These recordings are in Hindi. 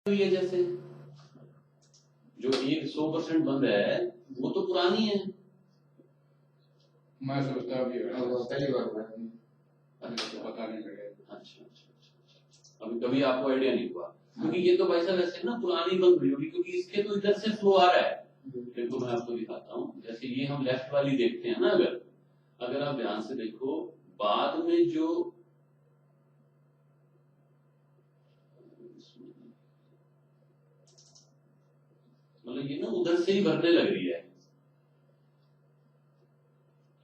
हुई है, जैसे जो एक 100% बंद है वो तो पुरानी है। मैं सोचता भी पहली बार पता नहीं लगेगा। अच्छा, अभी कभी आपको आइडिया नहीं हुआ, क्योंकि ये तो भाई साहब ऐसे ना पुरानी बंद हुई होगी, क्योंकि इसके तो इधर से फ्लो आ रहा है। देखो मैं आपको दिखाता हूँ, जैसे ये हम लेफ्ट वाली देखते हैं ना, अगर आप ध्यान से देखो, बाद में जो मतलब ये ना उधर से ही भरने लग रही है।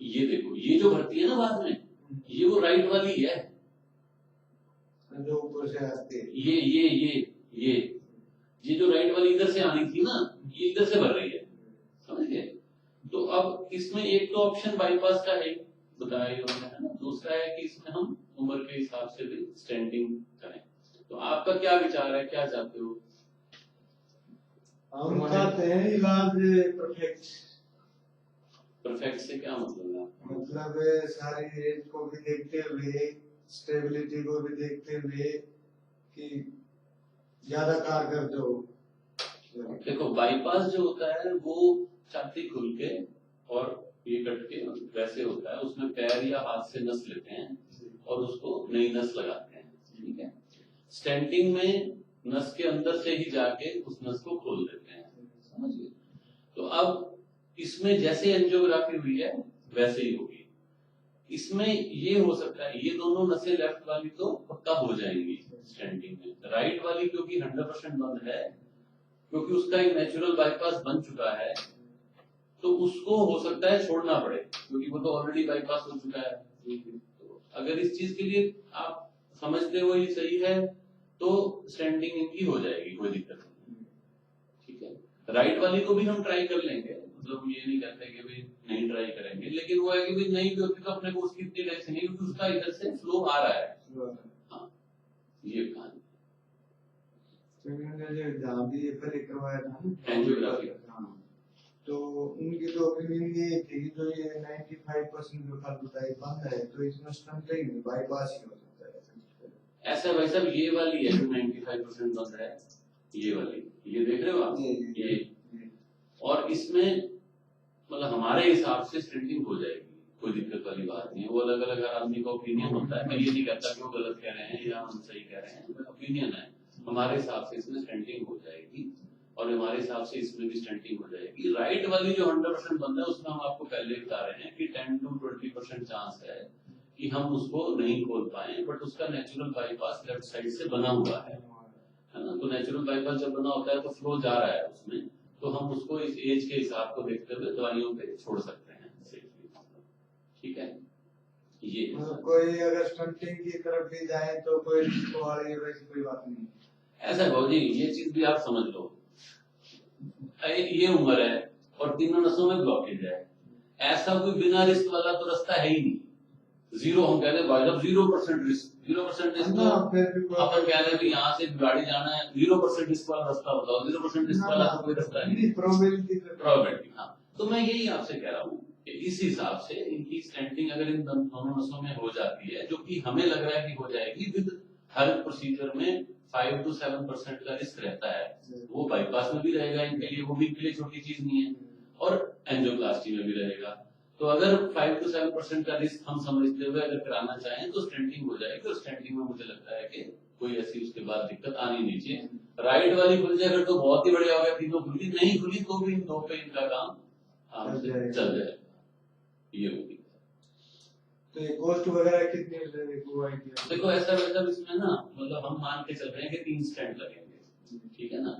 ये देखो, ये जो भरती है ना बाद में, ये वो राइट वाली है जो ऊपर से आती है। ये जो राइट वाली इधर से आनी थी ना, ये इधर से भर रही है, समझ गए। तो अब इसमें एक तो ऑप्शन बाईपास का है बताया उन्होंने, है ना। दूसरा है कि इसमें हम उम्र के हिसाब से भी स्टेंटिंग करें। तो आपका क्या विचार है, क्या चाहते हो? हम चाहते हैं इलाज परफेक्ट से क्या मतलब है? मतलब सारी एज को भी देखते हुए, स्टेबिलिटी को भी देखते हुए कि ज्यादा कारगर जो देखो बाईपास जो होता है वो छाती खुल के और ये कट के वैसे होता है, उसमें पैर या हाथ से नस लेते हैं और उसको नई नस लगाते हैं, ठीक है। स्टेंटिंग में नस के अंदर से ही जाके उस नस को खोल देते हैं, समझिए। तो अब इसमें जैसे एंजियोग्राफी हुई है वैसे ही होगी। इसमें ये हो सकता है ये दोनों नसें लेफ्ट वाली तो पक्का हो जाएंगी स्टेंटिंग में, राइट वाली क्योंकि 100% बंद है, क्योंकि उसका एक नेचुरल बाईपास बन चुका है, तो उसको हो सकता है छोड़ना पड़े, क्योंकि वो तो ऑलरेडी बाईपास हो चुका है। तो अगर इस चीज के लिए आप समझते हो ये सही है तो स्टैंडिंग इनकी हो जाएगी, कोई दिक्कत नहीं, ठीक है। राइट वाली को भी हम ट्राई कर लेंगे, मतलब ये नहीं कहते कि भाई नहीं ट्राई करेंगे, लेकिन वो है कि भाई नहीं भी होती तो अपने को उसकी इतनी टेंशन नहीं, क्योंकि उसका इधर से फ्लो आ रहा है। हाँ, ये कहानी जहाँ भी ये पहले करवाया था एंजियोग्राफी, तो उनकी तो ओपिनियन ये थी कि जो ये 95% जो खलबताई बंद है तो इसमें स्टंटिंग नहीं, बाईपास ही हो सकता है। ऐसा भाई साहब ये वाली है जो 95% बंद है, ये वाली, ये देख रहे हो आप, ये और इसमें मतलब हमारे हिसाब से स्टंटिंग हो जाएगी, कोई दिक्कत वाली बात नहीं है। वो अलग अलग हर आदमी का ओपिनियन होता है, मैं ये नहीं कहता कि वो गलत कह रहे हैं या हम सही कह रहे हैं, ओपिनियन है। हमारे हिसाब से इसमें स्टंटिंग हो जाएगी और हमारे हिसाब से इसमें भी स्टंटिंग हो जाएगी। राइट वाली जो 100% बंद है उसमें हम आपको पहले बता रहे हैं कि 10 to 20% चांस है कि हम उसको नहीं खोल पाए, बट उसका नेचुरल बाईपास लेफ्ट साइड से बना हुआ है ना। तो नेचुरल बाईपास जब बना होता है तो फ्लो जा रहा है उसमें, तो हम उसको इस एज के हिसाब को देखते हुए दवाइयों पे छोड़ सकते हैं, ठीक है। ये कोई अगर स्टंटिंग की तरफ भी जाए तो कोई रिस्क वाली वैसी कोई बात नहीं। ऐसा भाव जी, ये चीज भी आप समझ लो, ये उम्र है और तीनों नसों में ब्लॉकेज है, ऐसा कोई बिना रिस्क वाला तो रास्ता है ही नहीं। जीरो हम कह रहे हैं भाई साहब 0% रिस्क, 0% रिस्क तो अपन कह रहे हैं कि यहाँ से गाड़ी जाना है, 0% रिस्क वाला रास्ता बताओ, 0% रिस्क वाला तो कोई रास्ता नहीं, प्रोबेबिलिटी। हाँ, तो मैं यही आपसे कह रहा हूँ कि इस हिसाब से इनकी स्टेंटिंग अगर इन दोनों नसों में हो जाती है, जो कि हमें लग रहा है कि हो जाएगी, विद हर प्रोसीजर में 5 to 7% का रिस्क रहता है, वो बाईपास में भी रहेगा इनके लिए, वो भी इनके लिए छोटी चीज नहीं है, और एंजियोप्लास्टी में भी रहेगा। तो अगर 5 to 7% का रिस्क हम समझते हुए अगर कराना चाहें तो स्टेंटिंग हो जाएगी, और स्टेंटिंग में मुझे लगता है कि कोई ऐसी उसके बाद दिक्कत आनी नहीं चाहिए। राइट वाली खुल जाए तो बहुत ही बढ़िया हो गया, तीनों खुली, नहीं खुली तो भी इन दो पे इनका काम चल जाएगा, ये होगी। तो ये कॉस्ट वगैरह कितनी लगेगी? देखो ऐसा वैसा इसमें ना, मतलब हम मान के चल रहे हैं कि 3 स्टेंट लगेंगे, ठीक है ना।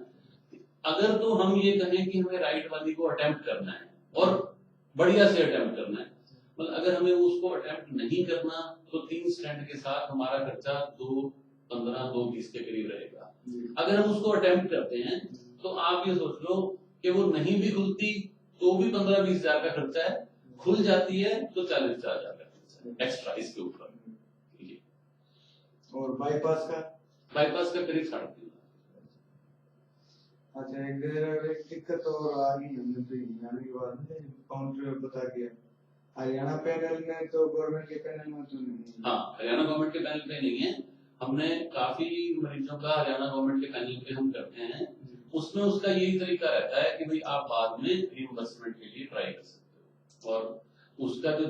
अगर तो हम ये कहें कि हमें राइट वाली को अटेम्प्ट करना है और बढ़िया से अटेम्प्ट करना है, मतलब अगर हमें उसको अटेम्प्ट नहीं करना तो 3 स्टेंट के साथ हमारा खर्चा 2.15-2.20 के करीब रहेगा। अगर हम उसको अटेम्प्ट करते हैं तो आप ये सोच लो कि वो नहीं भी खुलती तो भी 15-20 हजार का खर्चा है, खुल जाती है तो 40,000 का खर्चा है एक्स्ट्रा इसके ऊपर। और बाईपास का करीब 3.5। अच्छा, एक दिक्कत और आ गई हमने तो आने के बाद में काउंटर बता दिया, हरियाणा पैनल में तो गवर्नमेंट के पैनल में तो नहीं। हाँ, हरियाणा गवर्नमेंट के पैनल पे नहीं है, हमने काफी मरीजों का हरियाणा गवर्नमेंट के पैनल पे हम करते हैं, उसमें उसका यही तरीका रहता है कि भाई आप बाद में रिइंबर्समेंट के लिए ट्राई कर सकते हो, और उसका जो